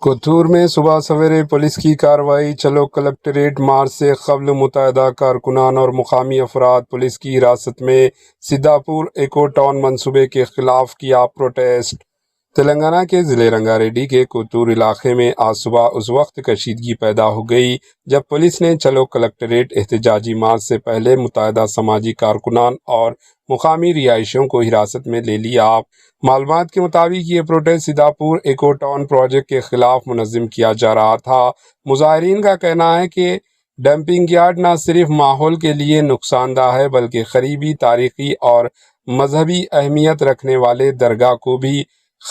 کوتھور میں صبح سویرے پولیس کی کارروائی۔ چلو کلکٹریٹ مارچ سے قبل متعدد کارکنان اور مقامی افراد پولیس کی حراست میں۔ سدھاپور ایکو ٹاؤن منصوبے کے خلاف کیا پروٹیسٹ۔ تلنگانہ کے ضلع رنگا ریڈی کے کوتھور علاقے میں آج صبح اس وقت کشیدگی پیدا ہو گئی جب پولیس نے چلو کلکٹریٹ احتجاجی مارچ سے پہلے متعدد سماجی کارکنان اور مقامی رہائشیوں کو حراست میں لے لیا۔ معلومات کے مطابق یہ پروٹیسٹ سدھاپور ایکو ٹاؤن پروجیکٹ کے خلاف منظم کیا جا رہا تھا۔ مظاہرین کا کہنا ہے کہ ڈمپنگ یارڈ نہ صرف ماحول کے لیے نقصان دہ ہے بلکہ قریبی تاریخی اور مذہبی اہمیت رکھنے والے درگاہ کو بھی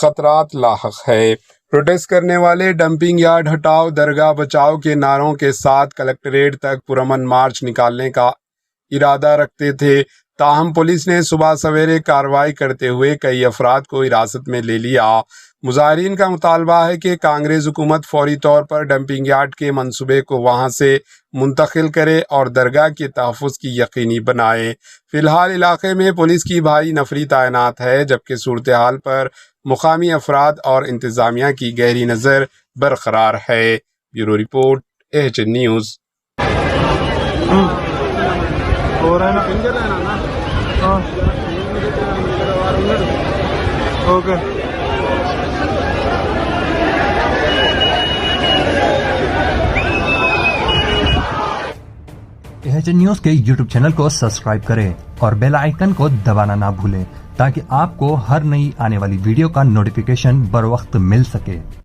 خطرات لاحق ہے۔ پروٹیسٹ کرنے والے ڈمپنگ یارڈ ہٹاؤ درگاہ بچاؤ کے نعروں کے ساتھ کلکٹریٹ تک پرامن مارچ نکالنے کا ارادہ رکھتے تھے، تاہم پولیس نے صبح سویرے کارروائی کرتے ہوئے کئی افراد کو حراست میں لے لیا۔ مظاہرین کا مطالبہ ہے کہ کانگریس حکومت فوری طور پر ڈمپنگ یارڈ کے منصوبے کو وہاں سے منتقل کرے اور درگاہ کے تحفظ کی یقینی بنائے۔ فی الحال علاقے میں پولیس کی بھاری نفری تعینات ہے جبکہ صورتحال پر مقامی افراد اور انتظامیہ کی گہری نظر برقرار ہے۔ Bureau report AHN news. AHN news کے یوٹیوب چینل کو سبسکرائب کریں اور بیل آئیکن کو دبانا نہ بھولیں تاکہ آپ کو ہر نئی آنے والی ویڈیو کا نوٹیفیکیشن بر وقت مل سکے۔